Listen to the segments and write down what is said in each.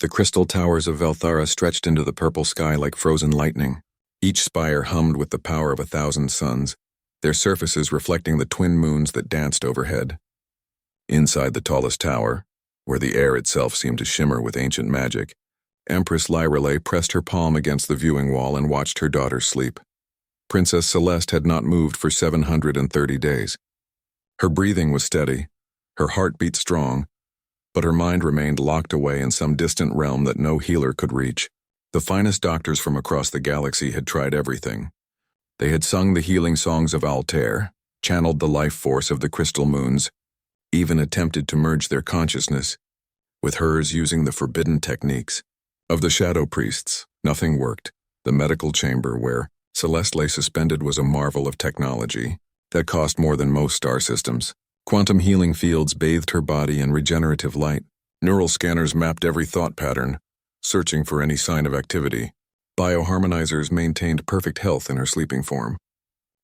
The crystal towers of Velthara stretched into the purple sky like frozen lightning. Each spire hummed with the power of 1,000 suns, their surfaces reflecting the twin moons that danced overhead. Inside the tallest tower, where the air itself seemed to shimmer with ancient magic, Empress Lyrelay pressed her palm against the viewing wall and watched her daughter sleep. Princess Celeste had not moved for 730 days. Her breathing was steady, her heart beat strong, but her mind remained locked away in some distant realm that no healer could reach. The finest doctors from across the galaxy had tried everything. They had sung the healing songs of Altair, channeled the life force of the crystal moons, even attempted to merge their consciousness, with hers using the forbidden techniques. Of the shadow priests, nothing worked. The medical chamber where Celeste lay suspended was a marvel of technology that cost more than most star systems. Quantum healing fields bathed her body in regenerative light. Neural scanners mapped every thought pattern, searching for any sign of activity. Bioharmonizers maintained perfect health in her sleeping form.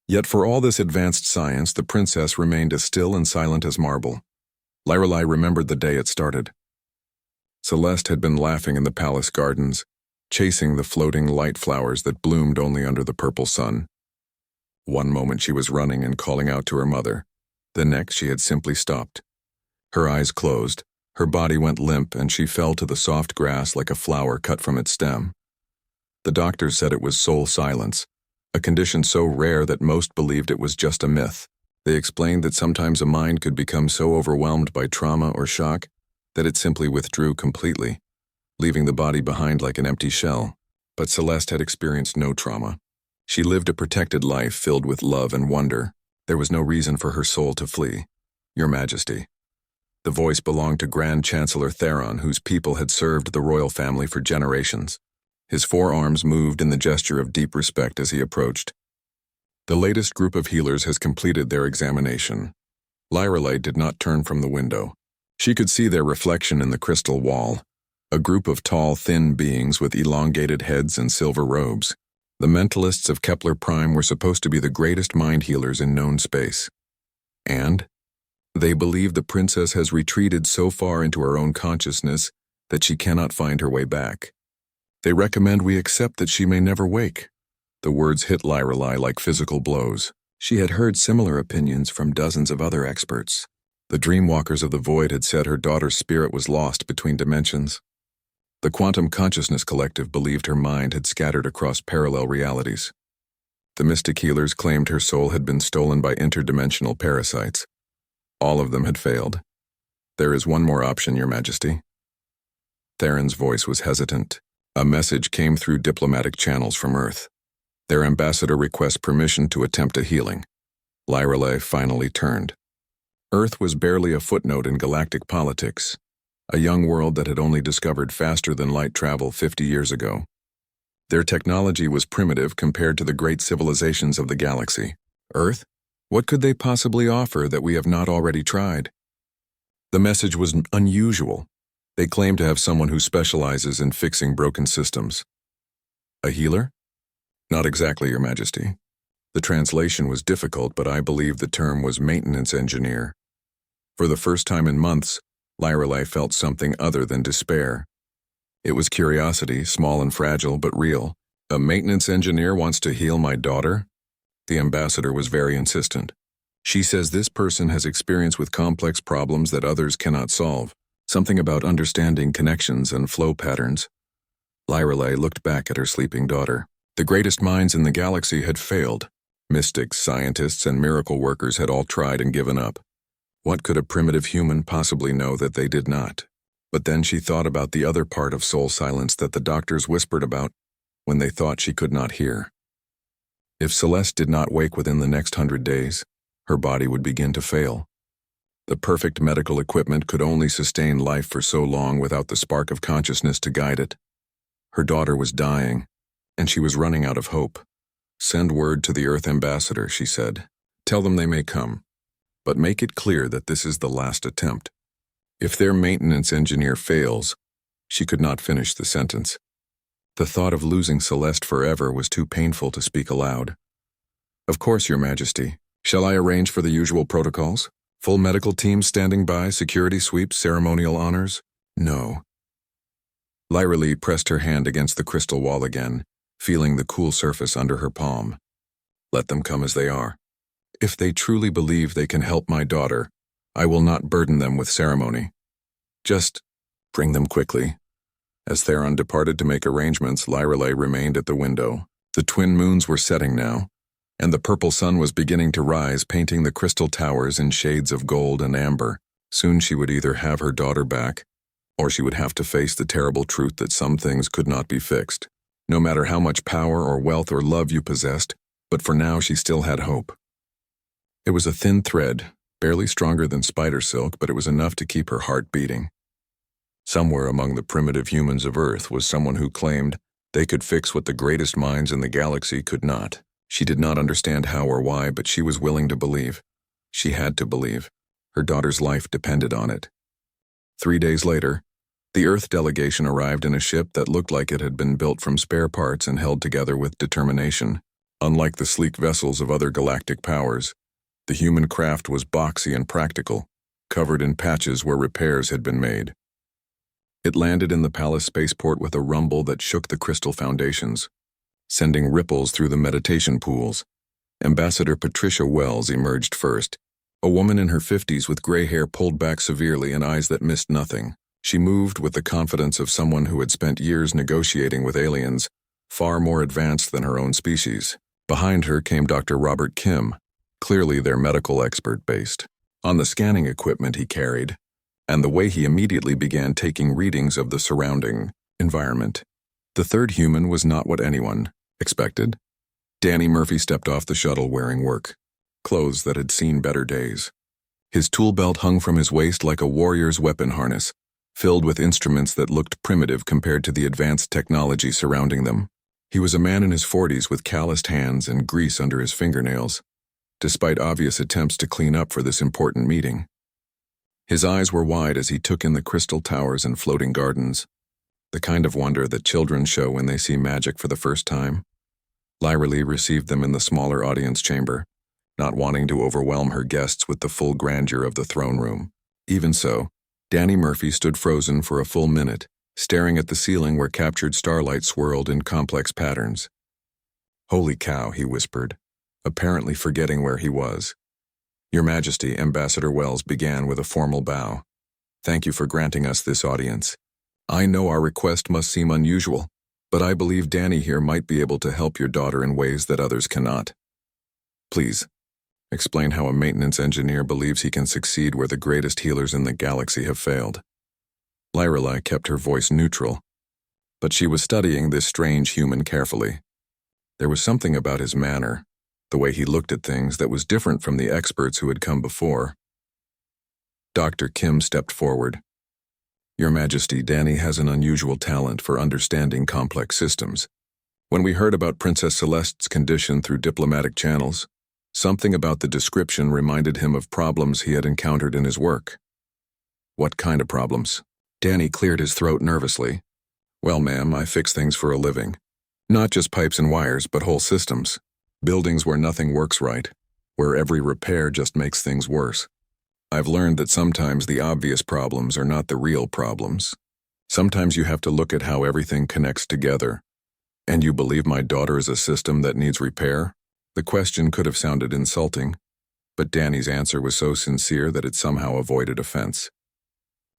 Yet for all this advanced science, the princess remained as still and silent as marble. Lyrelay remembered the day it started. Celeste had been laughing in the palace gardens, chasing the floating light flowers that bloomed only under the purple sun. One moment she was running and calling out to her mother. The next she had simply stopped. Her eyes closed, her body went limp, and she fell to the soft grass like a flower cut from its stem. The doctors said it was soul silence, a condition so rare that most believed it was just a myth. They explained that sometimes a mind could become so overwhelmed by trauma or shock that it simply withdrew completely, leaving the body behind like an empty shell. But Celeste had experienced no trauma. She lived a protected life filled with love and wonder. There was no reason for her soul to flee. Your Majesty. The voice belonged to Grand Chancellor Theron, whose people had served the royal family for generations. His forearms moved in the gesture of deep respect as he approached. The latest group of healers has completed their examination. Lyrelay did not turn from the window. She could see their reflection in the crystal wall, a group of tall, thin beings with elongated heads and silver robes. The mentalists of Kepler Prime were supposed to be the greatest mind healers in known space. And they believe the princess has retreated so far into her own consciousness that she cannot find her way back. They recommend we accept that she may never wake. The words hit Lyrelay like physical blows. She had heard similar opinions from dozens of other experts. The Dreamwalkers of the Void had said her daughter's spirit was lost between dimensions. The Quantum Consciousness Collective believed her mind had scattered across parallel realities. The Mystic Healers claimed her soul had been stolen by interdimensional parasites. All of them had failed. There is one more option, Your Majesty. Theron's voice was hesitant. A message came through diplomatic channels from Earth. Their ambassador requests permission to attempt a healing. Lyrelay finally turned. Earth was barely a footnote in galactic politics, a young world that had only discovered faster-than-light travel 50 years ago. Their technology was primitive compared to the great civilizations of the galaxy. Earth? What could they possibly offer that we have not already tried? The message was unusual. They claimed to have someone who specializes in fixing broken systems. A healer? Not exactly, Your Majesty. The translation was difficult, but I believe the term was maintenance engineer. For the first time in months, Lyrelay felt something other than despair. It was curiosity, small and fragile, but real. A maintenance engineer wants to heal my daughter? The ambassador was very insistent. She says this person has experience with complex problems that others cannot solve. Something about understanding connections and flow patterns. Lyrelay looked back at her sleeping daughter. The greatest minds in the galaxy had failed. Mystics, scientists, and miracle workers had all tried and given up. What could a primitive human possibly know that they did not? But then she thought about the other part of soul silence that the doctors whispered about when they thought she could not hear. If Celeste did not wake within the next 100 days, her body would begin to fail. The perfect medical equipment could only sustain life for so long without the spark of consciousness to guide it. Her daughter was dying, and she was running out of hope. Send word to the Earth ambassador, she said. Tell them they may come, but make it clear that this is the last attempt. If their maintenance engineer fails, she could not finish the sentence. The thought of losing Celeste forever was too painful to speak aloud. Of course, Your Majesty. Shall I arrange for the usual protocols? Full medical team standing by, security sweeps, ceremonial honors? No. Lyra Lee pressed her hand against the crystal wall again, feeling the cool surface under her palm. Let them come as they are. If they truly believe they can help my daughter, I will not burden them with ceremony. Just bring them quickly. As Theron departed to make arrangements, Lyra Lee remained at the window. The twin moons were setting now, and the purple sun was beginning to rise, painting the crystal towers in shades of gold and amber. Soon she would either have her daughter back, or she would have to face the terrible truth that some things could not be fixed, no matter how much power or wealth or love you possessed, but for now she still had hope. It was a thin thread, barely stronger than spider silk, but it was enough to keep her heart beating. Somewhere among the primitive humans of Earth was someone who claimed they could fix what the greatest minds in the galaxy could not. She did not understand how or why, but she was willing to believe. She had to believe. Her daughter's life depended on it. 3 days later, the Earth delegation arrived in a ship that looked like it had been built from spare parts and held together with determination. Unlike the sleek vessels of other galactic powers, the human craft was boxy and practical, covered in patches where repairs had been made. It landed in the palace spaceport with a rumble that shook the crystal foundations, sending ripples through the meditation pools. Ambassador Patricia Wells emerged first, a woman in her 50s with gray hair pulled back severely and eyes that missed nothing. She moved with the confidence of someone who had spent years negotiating with aliens, far more advanced than her own species. Behind her came Dr. Robert Kim, clearly their medical expert based on the scanning equipment he carried, and the way he immediately began taking readings of the surrounding environment. The third human was not what anyone expected. Danny Murphy stepped off the shuttle wearing work clothes that had seen better days. His tool belt hung from his waist like a warrior's weapon harness, filled with instruments that looked primitive compared to the advanced technology surrounding them. He was a man in his 40s with calloused hands and grease under his fingernails, despite obvious attempts to clean up for this important meeting. His eyes were wide as he took in the crystal towers and floating gardens, the kind of wonder that children show when they see magic for the first time. Lyra Lee received them in the smaller audience chamber, not wanting to overwhelm her guests with the full grandeur of the throne room. Even so, Danny Murphy stood frozen for a full minute, staring at the ceiling where captured starlight swirled in complex patterns. "Holy cow," he whispered, apparently forgetting where he was. "Your Majesty," Ambassador Wells began with a formal bow. "Thank you for granting us this audience. I know our request must seem unusual, but I believe Danny here might be able to help your daughter in ways that others cannot. Please, explain how a maintenance engineer believes he can succeed where the greatest healers in the galaxy have failed." Lyra Lee kept her voice neutral, but she was studying this strange human carefully. There was something about his manner, the way he looked at things, that was different from the experts who had come before. Dr. Kim stepped forward. "Your Majesty, Danny has an unusual talent for understanding complex systems. When we heard about Princess Celeste's condition through diplomatic channels, something about the description reminded him of problems he had encountered in his work." "What kind of problems?" Danny cleared his throat nervously. "Well, ma'am, I fix things for a living. Not just pipes and wires, but whole systems. Buildings where nothing works right, where every repair just makes things worse. I've learned that sometimes the obvious problems are not the real problems. Sometimes you have to look at how everything connects together. And you believe my daughter is a system that needs repair?" The question could have sounded insulting, but Danny's answer was so sincere that it somehow avoided offense.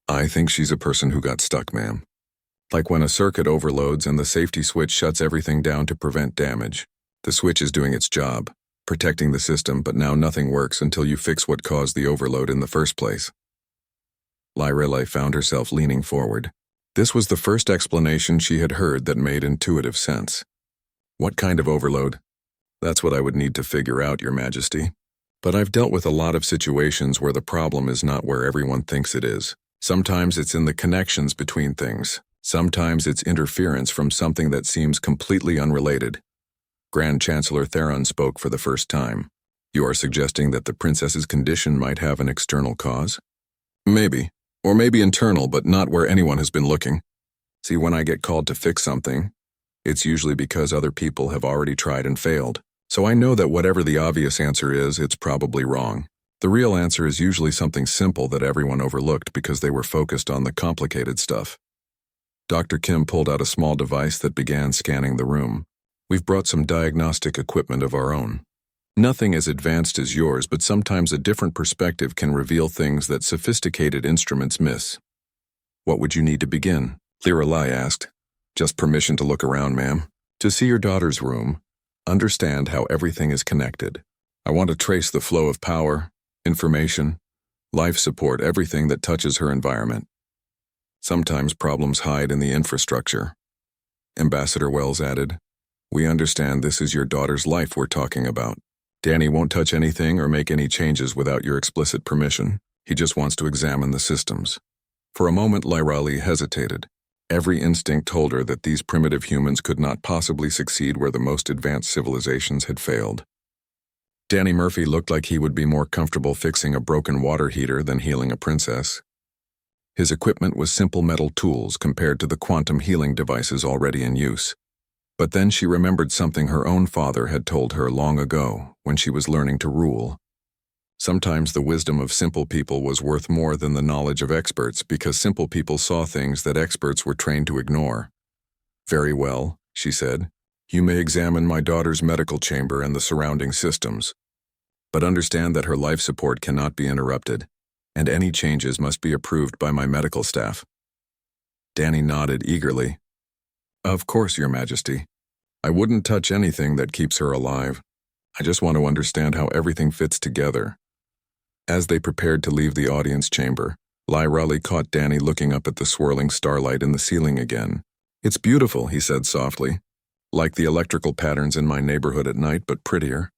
"I think she's a person who got stuck, ma'am. Like when a circuit overloads and the safety switch shuts everything down to prevent damage. The switch is doing its job, protecting the system, but now nothing works until you fix what caused the overload in the first place." Lyra Lee found herself leaning forward. This was the first explanation she had heard that made intuitive sense. "What kind of overload?" "That's what I would need to figure out, Your Majesty. But I've dealt with a lot of situations where the problem is not where everyone thinks it is. Sometimes it's in the connections between things. Sometimes it's interference from something that seems completely unrelated." Grand Chancellor Theron spoke for the first time. "You are suggesting that the princess's condition might have an external cause?" "Maybe. Or maybe internal, but not where anyone has been looking. See, when I get called to fix something, it's usually because other people have already tried and failed. So I know that whatever the obvious answer is, it's probably wrong. The real answer is usually something simple that everyone overlooked because they were focused on the complicated stuff." Dr. Kim pulled out a small device that began scanning the room. We've brought some diagnostic equipment of our own. Nothing as advanced as yours, but sometimes a different perspective can reveal things that sophisticated instruments miss. What would you need to begin? Liralai asked. Just permission to look around, ma'am. To see your daughter's room, understand how everything is connected. I want to trace the flow of power, information, life support, everything that touches her environment. Sometimes problems hide in the infrastructure. Ambassador Wells added, we understand this is your daughter's life we're talking about. Danny won't touch anything or make any changes without your explicit permission. He just wants to examine the systems. For a moment, Lirali hesitated. Every instinct told her that these primitive humans could not possibly succeed where the most advanced civilizations had failed. Danny Murphy looked like he would be more comfortable fixing a broken water heater than healing a princess. His equipment was simple metal tools compared to the quantum healing devices already in use. But then she remembered something her own father had told her long ago when she was learning to rule. Sometimes the wisdom of simple people was worth more than the knowledge of experts because simple people saw things that experts were trained to ignore. Very well, she said. You may examine my daughter's medical chamber and the surrounding systems. But understand that her life support cannot be interrupted, and any changes must be approved by my medical staff. Danny nodded eagerly. Of course, Your Majesty. I wouldn't touch anything that keeps her alive. I just want to understand how everything fits together. As they prepared to leave the audience chamber, Lirali caught Danny looking up at the swirling starlight in the ceiling again. It's beautiful, he said softly. Like the electrical patterns in my neighborhood at night, but prettier.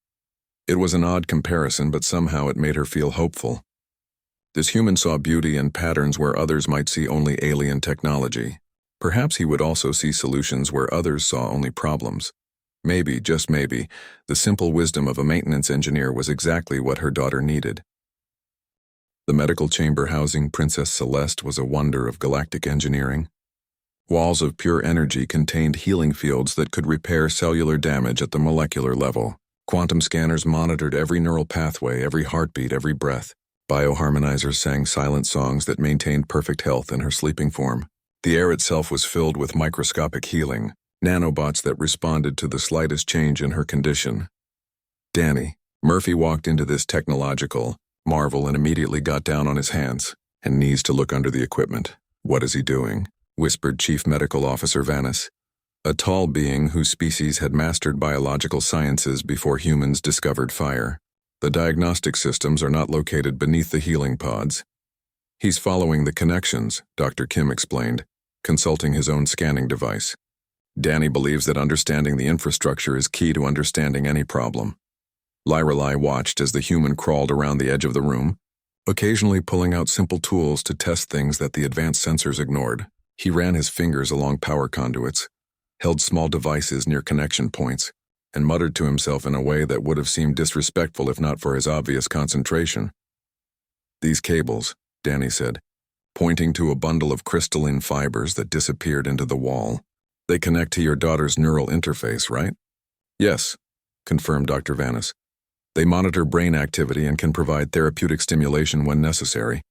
It was an odd comparison, but somehow it made her feel hopeful. This human saw beauty and patterns where others might see only alien technology. Perhaps he would also see solutions where others saw only problems. Maybe, just maybe, the simple wisdom of a maintenance engineer was exactly what her daughter needed. The medical chamber housing Princess Celeste was a wonder of galactic engineering. Walls of pure energy contained healing fields that could repair cellular damage at the molecular level. Quantum scanners monitored every neural pathway, every heartbeat, every breath. Bioharmonizers sang silent songs that maintained perfect health in her sleeping form. The air itself was filled with microscopic healing, nanobots that responded to the slightest change in her condition. Danny Murphy walked into this technological marvel and immediately got down on his hands and knees to look under the equipment. What is he doing? Whispered Chief Medical Officer Vanis, a tall being whose species had mastered biological sciences before humans discovered fire. The diagnostic systems are not located beneath the healing pods. He's following the connections, Dr. Kim explained, consulting his own scanning device. Danny believes that understanding the infrastructure is key to understanding any problem. Liralai watched as the human crawled around the edge of the room, occasionally pulling out simple tools to test things that the advanced sensors ignored. He ran his fingers along power conduits, held small devices near connection points, and muttered to himself in a way that would have seemed disrespectful if not for his obvious concentration. These cables, Danny said, pointing to a bundle of crystalline fibers that disappeared into the wall. They connect to your daughter's neural interface, right? Yes, confirmed Dr. Vanis. They monitor brain activity and can provide therapeutic stimulation when necessary.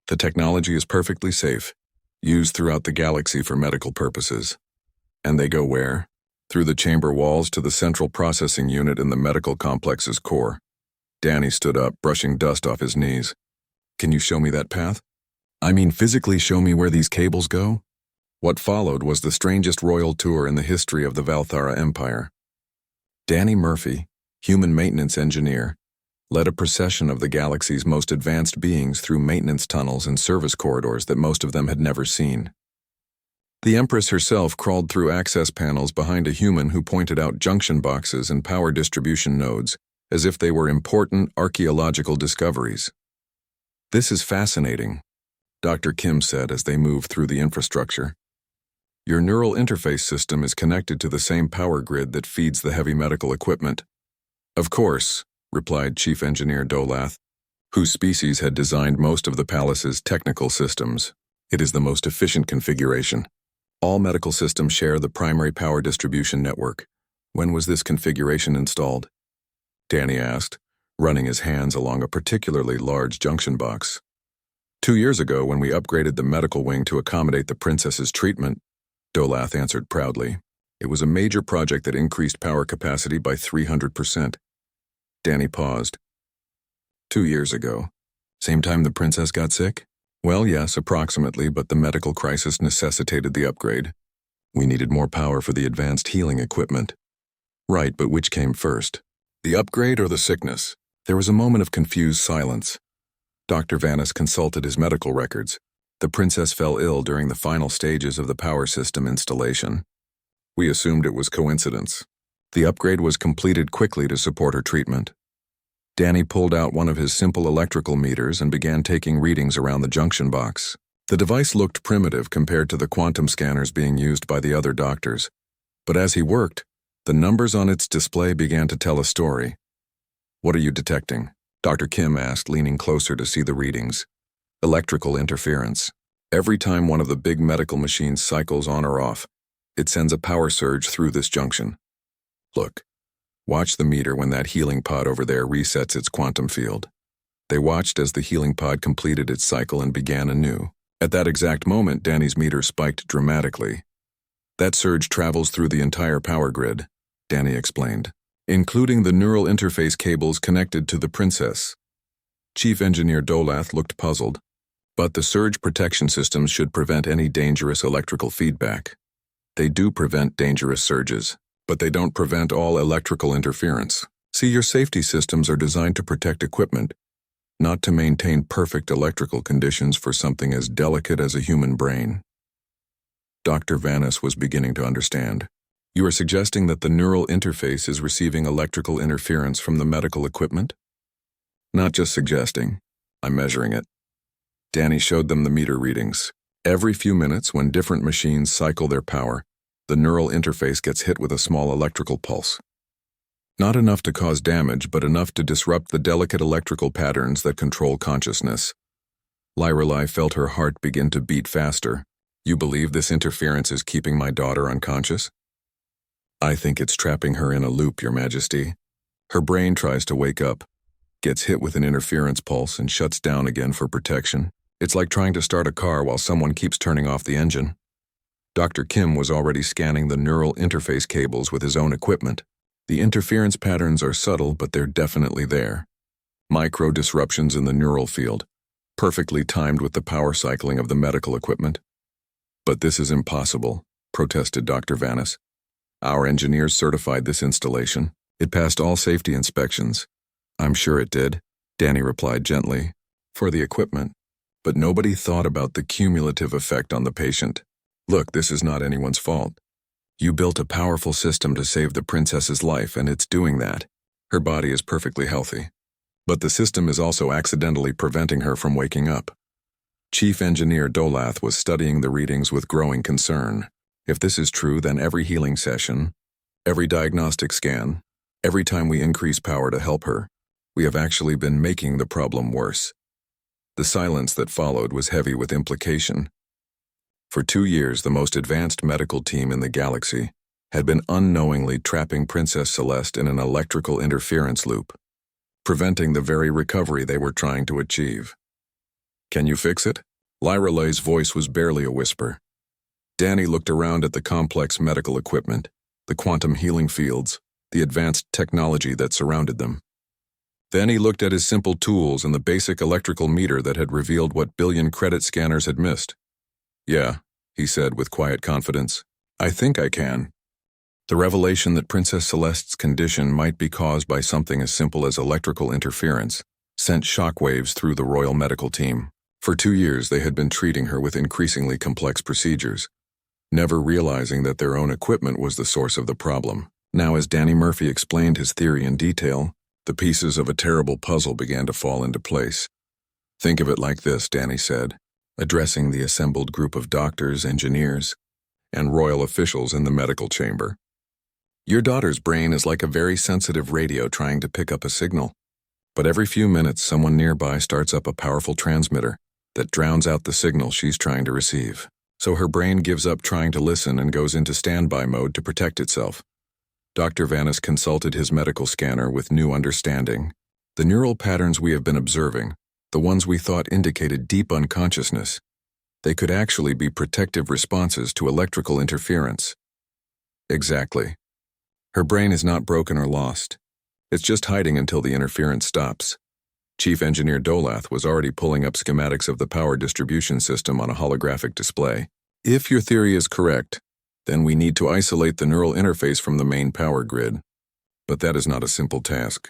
The technology is perfectly safe, used throughout the galaxy for medical purposes. And they go where? Through the chamber walls to the central processing unit in the medical complex's core. Danny stood up, brushing dust off his knees. Can you show me that path? I mean, physically show me where these cables go? What followed was the strangest royal tour in the history of the Valthara Empire. Danny Murphy, human maintenance engineer, led a procession of the galaxy's most advanced beings through maintenance tunnels and service corridors that most of them had never seen. The Empress herself crawled through access panels behind a human who pointed out junction boxes and power distribution nodes, as if they were important archaeological discoveries. This is fascinating, Dr. Kim said as they moved through the infrastructure. Your neural interface system is connected to the same power grid that feeds the heavy medical equipment. Of course, replied Chief Engineer Dolath, whose species had designed most of the palace's technical systems. It is the most efficient configuration. All medical systems share the primary power distribution network. When was this configuration installed? Danny asked, running his hands along a particularly large junction box. 2 years ago, when we upgraded the medical wing to accommodate the princess's treatment. Dolath answered proudly. It was a major project that increased power capacity by 300%. Danny paused. 2 years ago. Same time the princess got sick? Well, yes, approximately, but the medical crisis necessitated the upgrade. We needed more power for the advanced healing equipment. Right, but which came first? The upgrade or the sickness? There was a moment of confused silence. Dr. Vanis consulted his medical records. The princess fell ill during the final stages of the power system installation. We assumed it was coincidence. The upgrade was completed quickly to support her treatment. Danny pulled out one of his simple electrical meters and began taking readings around the junction box. The device looked primitive compared to the quantum scanners being used by the other doctors. But as he worked, the numbers on its display began to tell a story. What are you detecting? Dr. Kim asked, leaning closer to see the readings. Electrical interference. Every time one of the big medical machines cycles on or off, it sends a power surge through this junction. Look. Watch the meter when that healing pod over there resets its quantum field. They watched as the healing pod completed its cycle and began anew. At that exact moment, Danny's meter spiked dramatically. That surge travels through the entire power grid, Danny explained, including the neural interface cables connected to the princess. Chief Engineer Dolath looked puzzled, but the surge protection systems should prevent any dangerous electrical feedback. They do prevent dangerous surges, but they don't prevent all electrical interference. See, your safety systems are designed to protect equipment, not to maintain perfect electrical conditions for something as delicate as a human brain. Dr. Vanis was beginning to understand. You are suggesting that the neural interface is receiving electrical interference from the medical equipment? Not just suggesting. I'm measuring it. Danny showed them the meter readings. Every few minutes, when different machines cycle their power, the neural interface gets hit with a small electrical pulse. Not enough to cause damage, but enough to disrupt the delicate electrical patterns that control consciousness. Lyrelai felt her heart begin to beat faster. You believe this interference is keeping my daughter unconscious? I think it's trapping her in a loop, Your Majesty. Her brain tries to wake up, gets hit with an interference pulse, and shuts down again for protection. It's like trying to start a car while someone keeps turning off the engine. Dr. Kim was already scanning the neural interface cables with his own equipment. The interference patterns are subtle, but they're definitely there. Micro disruptions in the neural field, perfectly timed with the power cycling of the medical equipment. But this is impossible, protested Dr. Vanis. Our engineers certified this installation. It passed all safety inspections. I'm sure it did, Danny replied gently, for the equipment. But nobody thought about the cumulative effect on the patient. Look, this is not anyone's fault. You built a powerful system to save the princess's life, and it's doing that. Her body is perfectly healthy. But the system is also accidentally preventing her from waking up. Chief Engineer Dolath was studying the readings with growing concern. If this is true, then every healing session, every diagnostic scan, every time we increase power to help her, we have actually been making the problem worse. The silence that followed was heavy with implication. For 2 years, the most advanced medical team in the galaxy had been unknowingly trapping Princess Celeste in an electrical interference loop, preventing the very recovery they were trying to achieve. Can you fix it? Lyrelai's voice was barely a whisper. Danny looked around at the complex medical equipment, the quantum healing fields, the advanced technology that surrounded them. Then he looked at his simple tools and the basic electrical meter that had revealed what billion-credit scanners had missed. Yeah, he said with quiet confidence. I think I can. The revelation that Princess Celeste's condition might be caused by something as simple as electrical interference sent shockwaves through the Royal Medical Team. For 2 years, they had been treating her with increasingly complex procedures, never realizing that their own equipment was the source of the problem. Now, as Danny Murphy explained his theory in detail, the pieces of a terrible puzzle began to fall into place. Think of it like this, Danny said, addressing the assembled group of doctors, engineers, and royal officials in the medical chamber. Your daughter's brain is like a very sensitive radio trying to pick up a signal. But every few minutes, someone nearby starts up a powerful transmitter that drowns out the signal she's trying to receive. So her brain gives up trying to listen and goes into standby mode to protect itself. Dr. Vanis consulted his medical scanner with new understanding. The neural patterns we have been observing, the ones we thought indicated deep unconsciousness, They could actually be protective responses to electrical interference. Exactly. Her brain is not broken or lost. It's just hiding until the interference stops. Chief Engineer Dolath was already pulling up schematics of the power distribution system on a holographic display. If your theory is correct, then we need to isolate the neural interface from the main power grid. But that is not a simple task.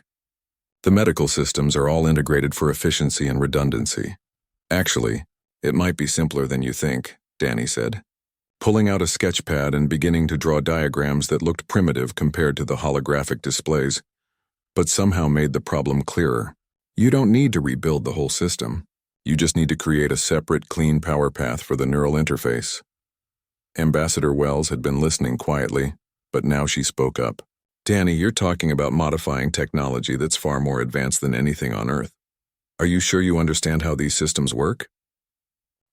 The medical systems are all integrated for efficiency and redundancy. Actually, it might be simpler than you think, Danny said, pulling out a sketch pad and beginning to draw diagrams that looked primitive compared to the holographic displays, but somehow made the problem clearer. You don't need to rebuild the whole system. You just need to create a separate, clean power path for the neural interface. Ambassador Wells had been listening quietly, but now she spoke up. Danny, you're talking about modifying technology that's far more advanced than anything on Earth. Are you sure you understand how these systems work?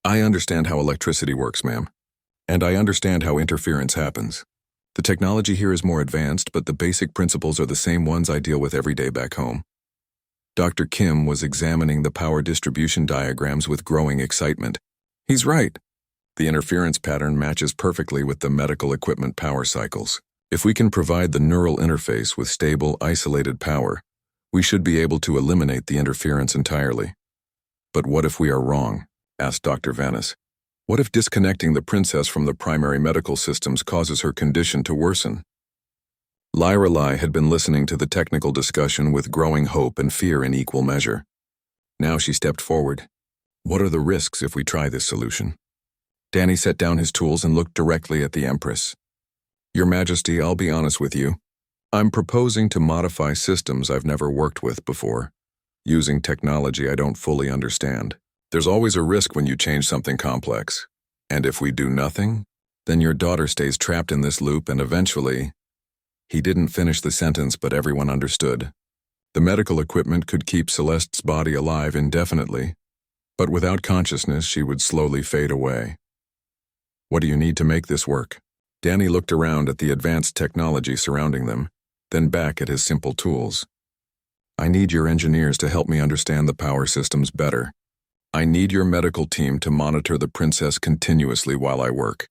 I understand how electricity works, ma'am. And I understand how interference happens. The technology here is more advanced, but the basic principles are the same ones I deal with every day back home. Dr. Kim was examining the power distribution diagrams with growing excitement. He's right. The interference pattern matches perfectly with the medical equipment power cycles. If we can provide the neural interface with stable, isolated power, we should be able to eliminate the interference entirely. But what if we are wrong? Asked Dr. Vanis. What if disconnecting the princess from the primary medical systems causes her condition to worsen? Lyra Lai had been listening to the technical discussion with growing hope and fear in equal measure. Now she stepped forward. What are the risks if we try this solution? Danny set down his tools and looked directly at the Empress. Your Majesty, I'll be honest with you. I'm proposing to modify systems I've never worked with before, using technology I don't fully understand. There's always a risk when you change something complex. And if we do nothing, then your daughter stays trapped in this loop and eventually... He didn't finish the sentence, but everyone understood. The medical equipment could keep Celeste's body alive indefinitely, but without consciousness she would slowly fade away. What do you need to make this work? Danny looked around at the advanced technology surrounding them, then back at his simple tools. I need your engineers to help me understand the power systems better. I need your medical team to monitor the princess continuously while I work.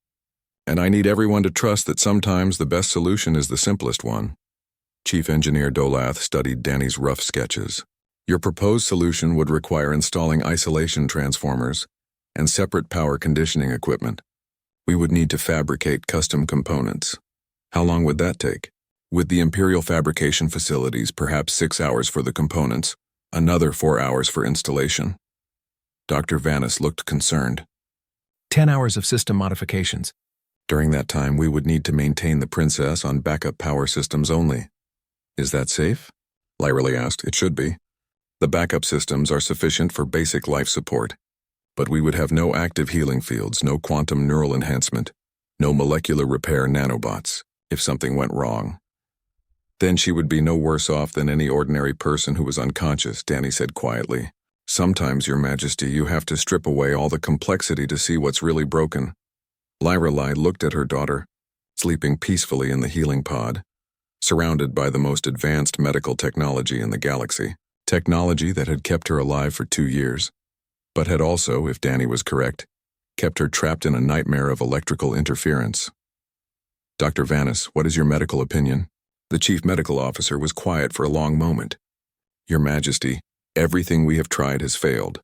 And I need everyone to trust that sometimes the best solution is the simplest one. Chief Engineer Dolath studied Danny's rough sketches. Your proposed solution would require installing isolation transformers and separate power conditioning equipment. We would need to fabricate custom components. How long would that take? With the Imperial fabrication facilities, perhaps 6 hours for the components, another 4 hours for installation. Dr. Vanis looked concerned. 10 hours of system modifications. During that time, we would need to maintain the princess on backup power systems only. Is that safe? Lyra asked. It should be. The backup systems are sufficient for basic life support. But we would have no active healing fields, no quantum neural enhancement, no molecular repair nanobots, if something went wrong. Then she would be no worse off than any ordinary person who was unconscious, Danny said quietly. Sometimes, Your Majesty, you have to strip away all the complexity to see what's really broken. Lyra looked at her daughter, sleeping peacefully in the healing pod, surrounded by the most advanced medical technology in the galaxy, technology that had kept her alive for 2 years. But had also, if Danny was correct, kept her trapped in a nightmare of electrical interference. Dr. Vanis, what is your medical opinion? The chief medical officer was quiet for a long moment. Your Majesty, everything we have tried has failed.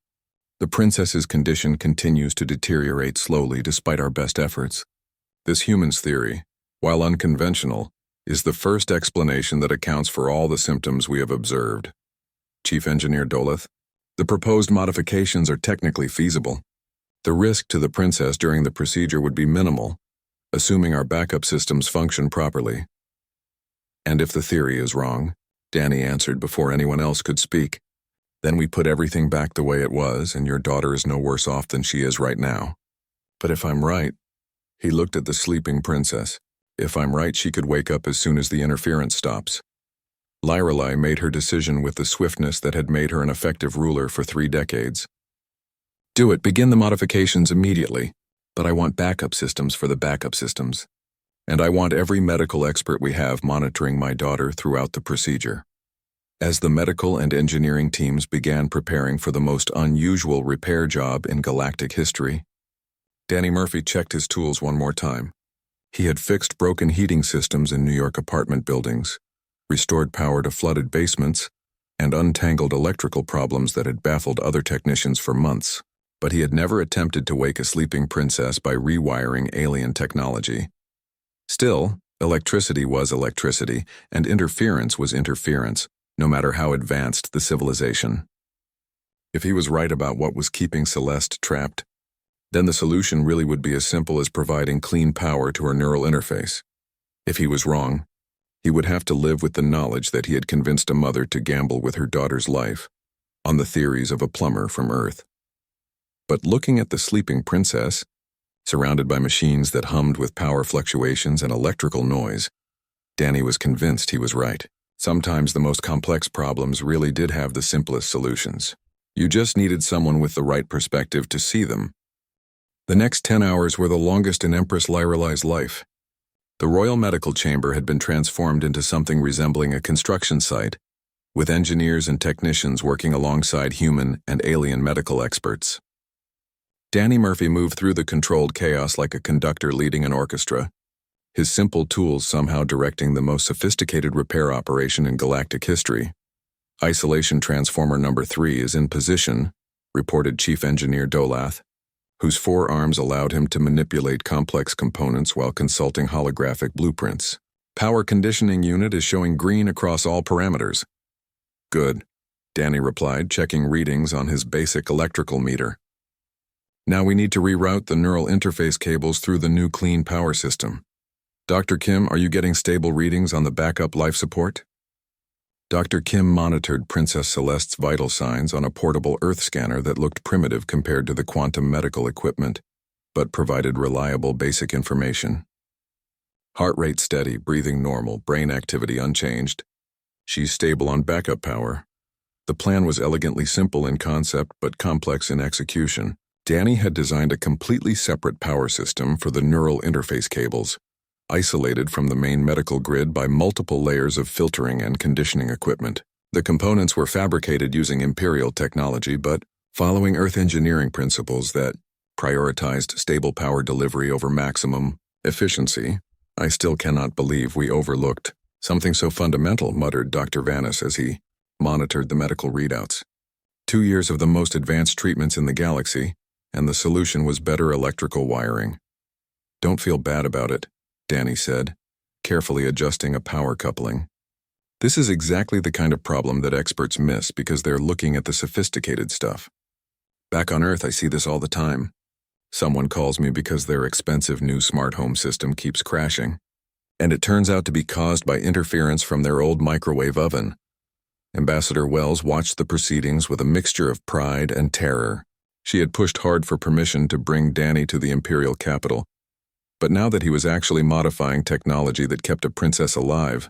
The princess's condition continues to deteriorate slowly despite our best efforts. This human's theory, while unconventional, is the first explanation that accounts for all the symptoms we have observed. Chief Engineer Dolath, the proposed modifications are technically feasible. The risk to the princess during the procedure would be minimal, assuming our backup systems function properly. And if the theory is wrong, Danny answered before anyone else could speak, then we put everything back the way it was and your daughter is no worse off than she is right now. But if I'm right, he looked at the sleeping princess. If I'm right, she could wake up as soon as the interference stops. Lyra made her decision with the swiftness that had made her an effective ruler for 3 decades. Do it, begin the modifications immediately, but I want backup systems for the backup systems. And I want every medical expert we have monitoring my daughter throughout the procedure. As the medical and engineering teams began preparing for the most unusual repair job in galactic history, Danny Murphy checked his tools one more time. He had fixed broken heating systems in New York apartment buildings, restored power to flooded basements, and untangled electrical problems that had baffled other technicians for months. But he had never attempted to wake a sleeping princess by rewiring alien technology. Still, electricity was electricity, and interference was interference, no matter how advanced the civilization. If he was right about what was keeping Celeste trapped, then the solution really would be as simple as providing clean power to her neural interface. If he was wrong, he would have to live with the knowledge that he had convinced a mother to gamble with her daughter's life on the theories of a plumber from Earth. But looking at the sleeping princess, surrounded by machines that hummed with power fluctuations and electrical noise, Danny was convinced he was right. Sometimes the most complex problems really did have the simplest solutions. You just needed someone with the right perspective to see them. The next 10 hours were the longest in Empress Lyrelai's life. The Royal Medical Chamber had been transformed into something resembling a construction site, with engineers and technicians working alongside human and alien medical experts. Danny Murphy moved through the controlled chaos like a conductor leading an orchestra, his simple tools somehow directing the most sophisticated repair operation in galactic history. Isolation Transformer Number 3 is in position, reported Chief Engineer Dolath, whose forearms allowed him to manipulate complex components while consulting holographic blueprints. Power conditioning unit is showing green across all parameters. Good, Danny replied, checking readings on his basic electrical meter. Now we need to reroute the neural interface cables through the new clean power system. Dr. Kim, are you getting stable readings on the backup life support? Dr. Kim monitored Princess Celeste's vital signs on a portable Earth scanner that looked primitive compared to the quantum medical equipment, but provided reliable basic information. Heart rate steady, breathing normal, brain activity unchanged. She's stable on backup power. The plan was elegantly simple in concept but complex in execution. Danny had designed a completely separate power system for the neural interface cables, isolated from the main medical grid by multiple layers of filtering and conditioning equipment. The components were fabricated using Imperial technology, but following Earth engineering principles that prioritized stable power delivery over maximum efficiency. I still cannot believe we overlooked something so fundamental, muttered Dr. Vanis as he monitored the medical readouts. 2 years of the most advanced treatments in the galaxy, and the solution was better electrical wiring. Don't feel bad about it, Danny said, carefully adjusting a power coupling. This is exactly the kind of problem that experts miss because they're looking at the sophisticated stuff. Back on Earth, I see this all the time. Someone calls me because their expensive new smart home system keeps crashing, and it turns out to be caused by interference from their old microwave oven. Ambassador Wells watched the proceedings with a mixture of pride and terror. She had pushed hard for permission to bring Danny to the Imperial capital, but now that he was actually modifying technology that kept a princess alive,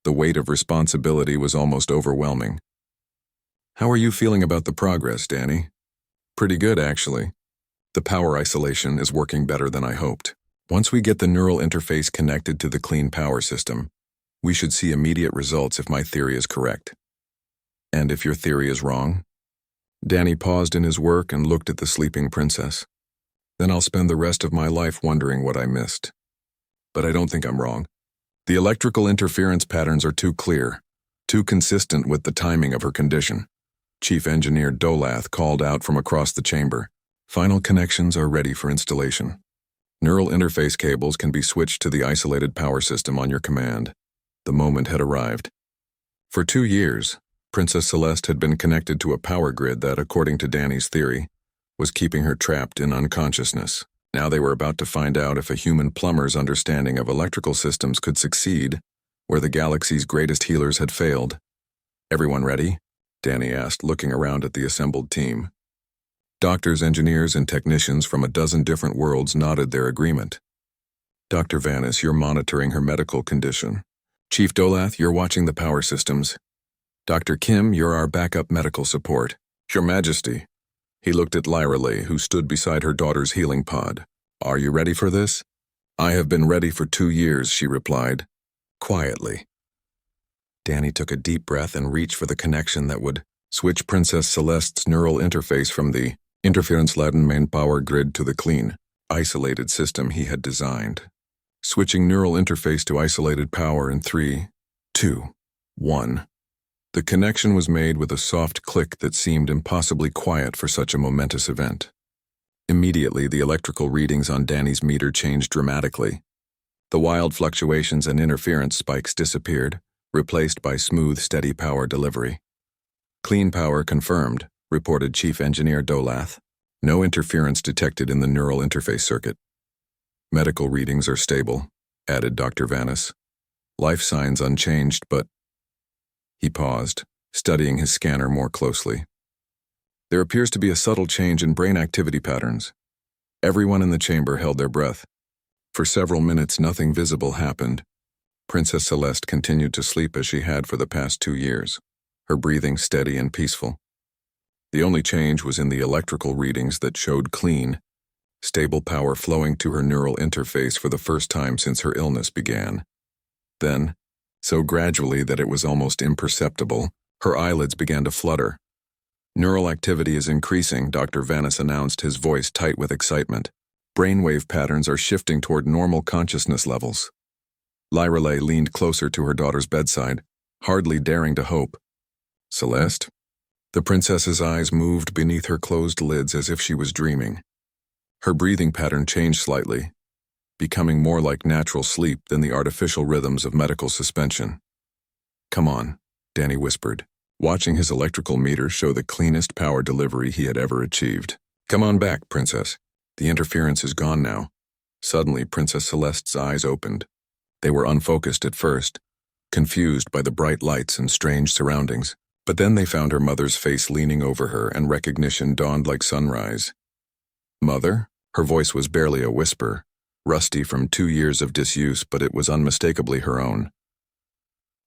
the weight of responsibility was almost overwhelming. How are you feeling about the progress, Danny? Pretty good, actually. The power isolation is working better than I hoped. Once we get the neural interface connected to the clean power system, we should see immediate results if my theory is correct. And if your theory is wrong? Danny paused in his work and looked at the sleeping princess. Then I'll spend the rest of my life wondering what I missed. But I don't think I'm wrong. The electrical interference patterns are too clear, too consistent with the timing of her condition. Chief Engineer Dolath called out from across the chamber. Final connections are ready for installation. Neural interface cables can be switched to the isolated power system on your command. The moment had arrived. For 2 years, Princess Celeste had been connected to a power grid that, according to Danny's theory, was keeping her trapped in unconsciousness. Now they were about to find out if a human plumber's understanding of electrical systems could succeed where the galaxy's greatest healers had failed. Everyone ready? Danny asked, looking around at the assembled team. Doctors, engineers, and technicians from a dozen different worlds nodded their agreement. Dr. Vanis, you're monitoring her medical condition. Chief Dolath, you're watching the power systems. Dr. Kim, you're our backup medical support. Your Majesty. He looked at Lyrelai, who stood beside her daughter's healing pod. Are you ready for this? I have been ready for 2 years, she replied, quietly. Danny took a deep breath and reached for the connection that would switch Princess Celeste's neural interface from the interference-laden main power grid to the clean isolated system he had designed. Switching neural interface to isolated power in 3, 2, 1. The connection was made with a soft click that seemed impossibly quiet for such a momentous event. Immediately, the electrical readings on Danny's meter changed dramatically. The wild fluctuations and interference spikes disappeared, replaced by smooth, steady power delivery. Clean power confirmed, reported Chief Engineer Dolath. No interference detected in the neural interface circuit. Medical readings are stable, added Dr. Vanis. Life signs unchanged, but... He paused, studying his scanner more closely. There appears to be a subtle change in brain activity patterns. Everyone in the chamber held their breath. For several minutes, nothing visible happened. Princess Celeste continued to sleep as she had for the past 2 years, her breathing steady and peaceful. The only change was in the electrical readings that showed clean, stable power flowing to her neural interface for the first time since her illness began. Then, so gradually that it was almost imperceptible, her eyelids began to flutter. Neural activity is increasing, Dr. Vanis announced, his voice tight with excitement. Brainwave patterns are shifting toward normal consciousness levels. Lyrelay leaned closer to her daughter's bedside, hardly daring to hope. Celeste? The princess's eyes moved beneath her closed lids as if she was dreaming. Her breathing pattern changed slightly, becoming more like natural sleep than the artificial rhythms of medical suspension. Come on, Danny whispered, watching his electrical meter show the cleanest power delivery he had ever achieved. Come on back, Princess. The interference is gone now. Suddenly, Princess Celeste's eyes opened. They were unfocused at first, confused by the bright lights and strange surroundings. But then they found her mother's face leaning over her, and recognition dawned like sunrise. Mother? Her voice was barely a whisper, rusty from 2 years of disuse, but it was unmistakably her own.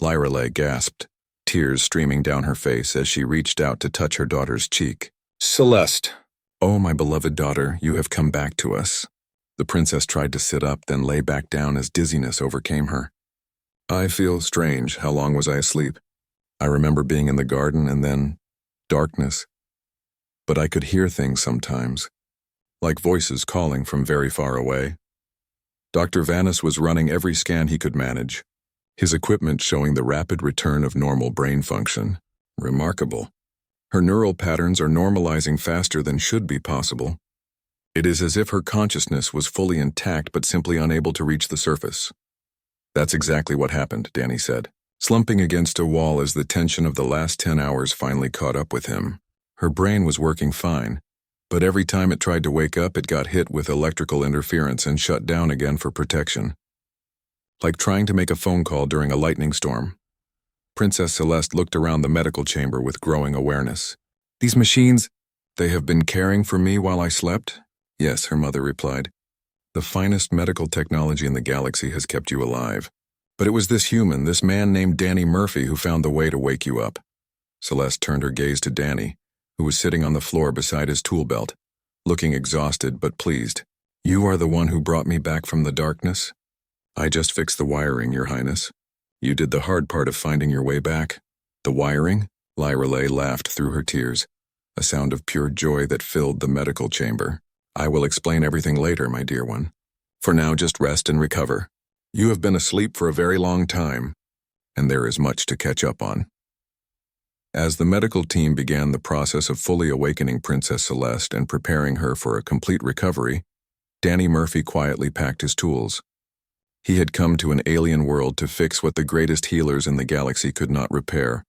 Lyrelay gasped, tears streaming down her face as she reached out to touch her daughter's cheek. Celeste! Oh, my beloved daughter, you have come back to us. The princess tried to sit up, then lay back down as dizziness overcame her. I feel strange. How long was I asleep? I remember being in the garden and then darkness. But I could hear things sometimes, like voices calling from very far away. Dr. Vanis was running every scan he could manage, his equipment showing the rapid return of normal brain function. Remarkable. Her neural patterns are normalizing faster than should be possible. It is as if her consciousness was fully intact but simply unable to reach the surface. That's exactly what happened, Danny said, slumping against a wall as the tension of the last 10 hours finally caught up with him. Her brain was working fine, but every time it tried to wake up, it got hit with electrical interference and shut down again for protection. Like trying to make a phone call during a lightning storm. Princess Celeste looked around the medical chamber with growing awareness. These machines, they have been caring for me while I slept? Yes, her mother replied. The finest medical technology in the galaxy has kept you alive. But it was this human, this man named Danny Murphy, who found the way to wake you up. Celeste turned her gaze to Danny, who was sitting on the floor beside his tool belt, looking exhausted but pleased. You are the one who brought me back from the darkness? I just fixed the wiring, Your Highness. You did the hard part of finding your way back. The wiring? Lyrelay laughed through her tears, a sound of pure joy that filled the medical chamber. I will explain everything later, my dear one. For now, just rest and recover. You have been asleep for a very long time, and there is much to catch up on. As the medical team began the process of fully awakening Princess Celeste and preparing her for a complete recovery, Danny Murphy quietly packed his tools. He had come to an alien world to fix what the greatest healers in the galaxy could not repair,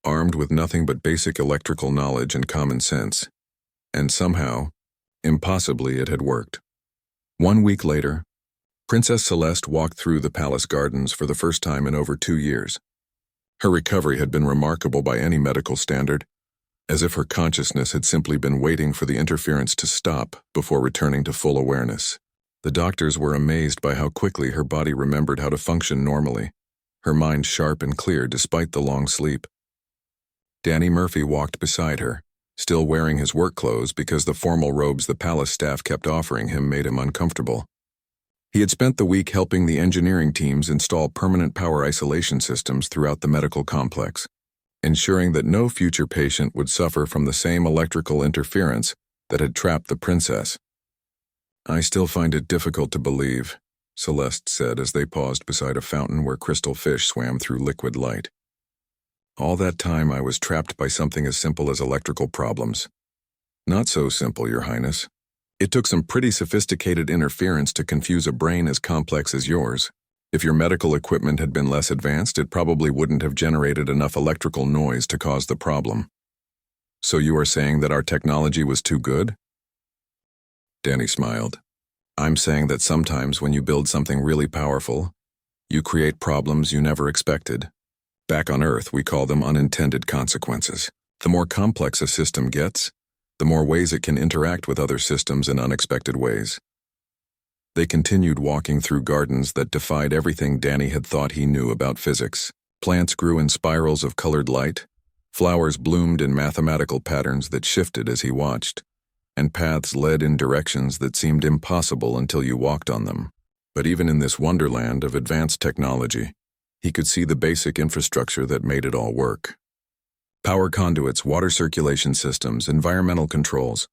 armed with nothing but basic electrical knowledge and common sense. And somehow, impossibly, it had worked. 1 week later, Princess Celeste walked through the palace gardens for the first time in over 2 years. Her recovery had been remarkable by any medical standard, as if her consciousness had simply been waiting for the interference to stop before returning to full awareness. The doctors were amazed by how quickly her body remembered how to function normally, her mind sharp and clear despite the long sleep. Danny Murphy walked beside her, still wearing his work clothes because the formal robes the palace staff kept offering him made him uncomfortable. He had spent the week helping the engineering teams install permanent power isolation systems throughout the medical complex, ensuring that no future patient would suffer from the same electrical interference that had trapped the princess. I still find it difficult to believe, Celeste said as they paused beside a fountain where crystal fish swam through liquid light. All that time I was trapped by something as simple as electrical problems. Not so simple, Your Highness. It took some pretty sophisticated interference to confuse a brain as complex as yours. If your medical equipment had been less advanced, it probably wouldn't have generated enough electrical noise to cause the problem. So you are saying that our technology was too good? Danny smiled. I'm saying that sometimes when you build something really powerful, you create problems you never expected. Back on Earth, we call them unintended consequences. The more complex a system gets, the more ways it can interact with other systems in unexpected ways. They continued walking through gardens that defied everything Danny had thought he knew about physics. Plants grew in spirals of colored light, flowers bloomed in mathematical patterns that shifted as he watched, and paths led in directions that seemed impossible until you walked on them. But even in this wonderland of advanced technology, he could see the basic infrastructure that made it all work. Power conduits, water circulation systems, environmental controls,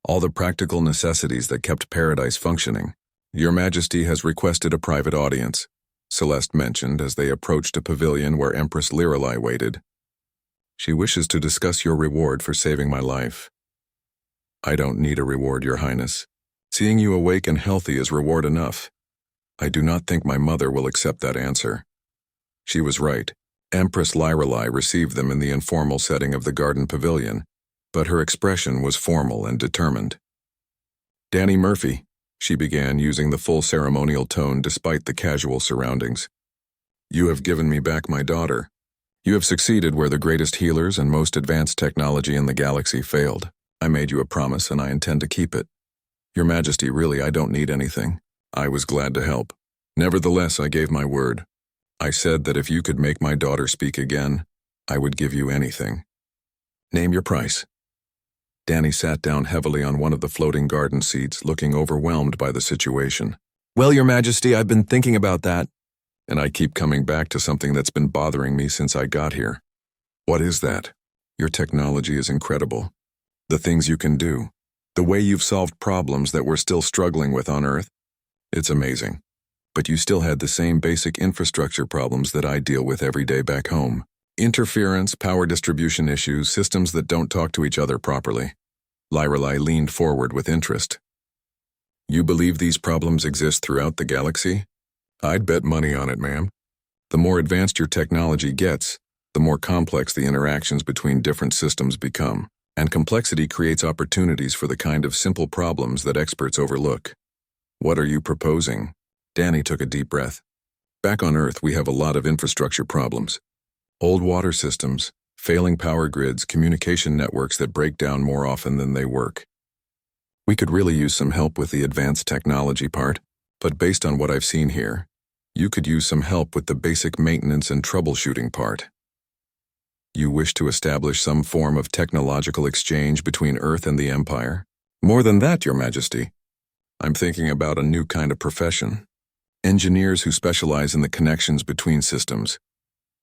all the practical necessities that kept paradise functioning. Your Majesty has requested a private audience, Celeste mentioned as they approached a pavilion where Empress Lirelei waited. She wishes to discuss your reward for saving my life. I don't need a reward, Your Highness. Seeing you awake and healthy is reward enough. I do not think my mother will accept that answer. She was right. Empress Lirelei received them in the informal setting of the garden pavilion, but her expression was formal and determined. Danny Murphy, she began using the full ceremonial tone despite the casual surroundings. You have given me back my daughter. You have succeeded where the greatest healers and most advanced technology in the galaxy failed. I made you a promise and I intend to keep it. Your Majesty, really, I don't need anything. I was glad to help. Nevertheless, I gave my word. I said that if you could make my daughter speak again, I would give you anything. Name your price. Danny sat down heavily on one of the floating garden seats, looking overwhelmed by the situation. Well, Your Majesty, I've been thinking about that, and I keep coming back to something that's been bothering me since I got here. What is that? Your technology is incredible. The things you can do, the way you've solved problems that we're still struggling with on Earth, it's amazing. But you still had the same basic infrastructure problems that I deal with every day back home. Interference, power distribution issues, systems that don't talk to each other properly. Lirelei leaned forward with interest. You believe these problems exist throughout the galaxy? I'd bet money on it, ma'am. The more advanced your technology gets, the more complex the interactions between different systems become, and complexity creates opportunities for the kind of simple problems that experts overlook. What are you proposing? Danny took a deep breath. Back on Earth, we have a lot of infrastructure problems. Old water systems, failing power grids, communication networks that break down more often than they work. We could really use some help with the advanced technology part, but based on what I've seen here, you could use some help with the basic maintenance and troubleshooting part. You wish to establish some form of technological exchange between Earth and the Empire? More than that, Your Majesty. I'm thinking about a new kind of profession. Engineers who specialize in the connections between systems.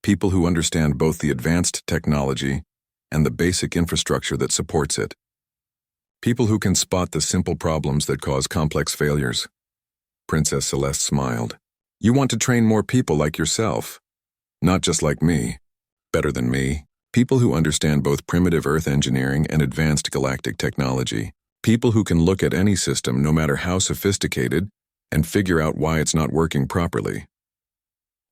People who understand both the advanced technology and the basic infrastructure that supports it. People who can spot the simple problems that cause complex failures. Princess Celeste smiled. You want to train more people like yourself. Not just like me. Better than me. People who understand both primitive Earth engineering and advanced galactic technology. People who can look at any system, no matter how sophisticated, and figure out why it's not working properly.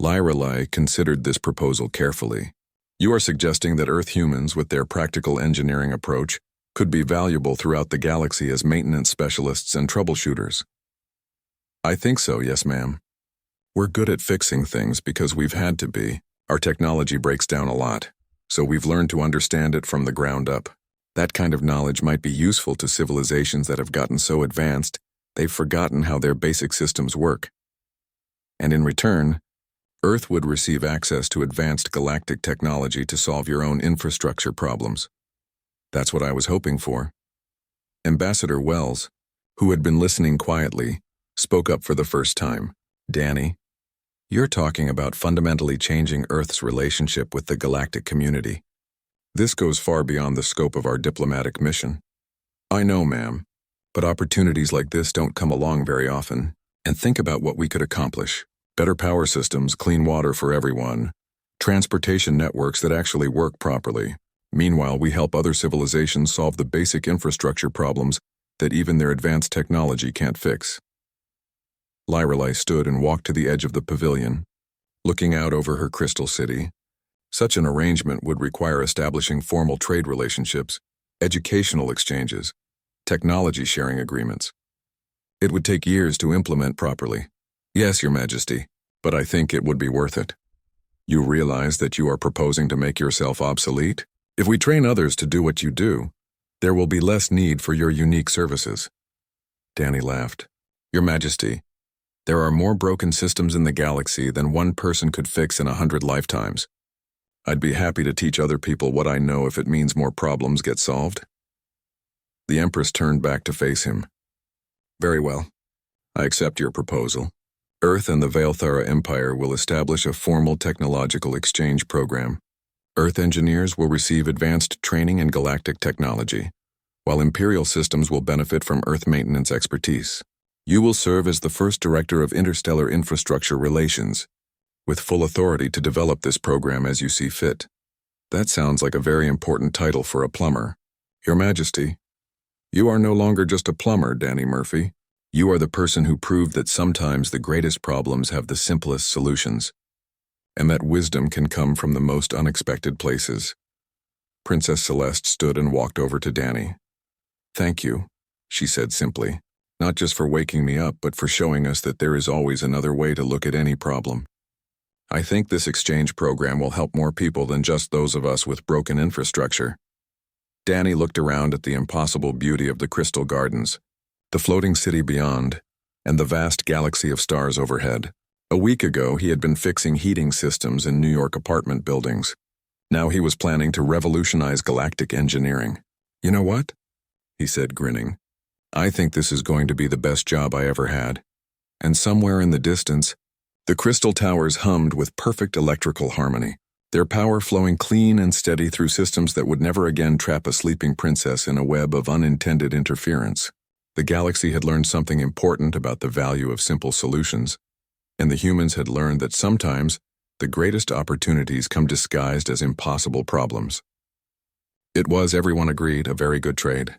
Lirelei considered this proposal carefully. You are suggesting that Earth humans, with their practical engineering approach, could be valuable throughout the galaxy as maintenance specialists and troubleshooters. I think so, yes, ma'am. We're good at fixing things because we've had to be. Our technology breaks down a lot, so we've learned to understand it from the ground up. That kind of knowledge might be useful to civilizations that have gotten so advanced, they've forgotten how their basic systems work. And in return, Earth would receive access to advanced galactic technology to solve your own infrastructure problems. That's what I was hoping for. Ambassador Wells, who had been listening quietly, spoke up for the first time. Danny, you're talking about fundamentally changing Earth's relationship with the galactic community. This goes far beyond the scope of our diplomatic mission. I know, ma'am. But opportunities like this don't come along very often. And think about what we could accomplish. Better power systems, clean water for everyone, transportation networks that actually work properly. Meanwhile, we help other civilizations solve the basic infrastructure problems that even their advanced technology can't fix. Lyrelei stood and walked to the edge of the pavilion, looking out over her crystal city. Such an arrangement would require establishing formal trade relationships, educational exchanges, technology sharing agreements. It would take years to implement properly. Yes, Your Majesty, but I think it would be worth it. You realize that you are proposing to make yourself obsolete? If we train others to do what you do, there will be less need for your unique services. Danny laughed. Your Majesty, there are more broken systems in the galaxy than one person could fix in 100 lifetimes. I'd be happy to teach other people what I know if it means more problems get solved. The Empress turned back to face him. Very well. I accept your proposal. Earth and the Veilthara Empire will establish a formal technological exchange program. Earth engineers will receive advanced training in galactic technology, while Imperial systems will benefit from Earth maintenance expertise. You will serve as the first Director of Interstellar Infrastructure Relations, with full authority to develop this program as you see fit. That sounds like a very important title for a plumber. Your Majesty, you are no longer just a plumber, Danny Murphy. You are the person who proved that sometimes the greatest problems have the simplest solutions, and that wisdom can come from the most unexpected places. Princess Celeste stood and walked over to Danny. Thank you, she said simply, not just for waking me up, but for showing us that there is always another way to look at any problem. I think this exchange program will help more people than just those of us with broken infrastructure. Danny looked around at the impossible beauty of the crystal gardens, the floating city beyond, and the vast galaxy of stars overhead. A week ago, he had been fixing heating systems in New York apartment buildings. Now he was planning to revolutionize galactic engineering. You know what? He said, grinning. I think this is going to be the best job I ever had. And somewhere in the distance, the crystal towers hummed with perfect electrical harmony, their power flowing clean and steady through systems that would never again trap a sleeping princess in a web of unintended interference. The galaxy had learned something important about the value of simple solutions, and the humans had learned that sometimes the greatest opportunities come disguised as impossible problems. It was, everyone agreed, a very good trade.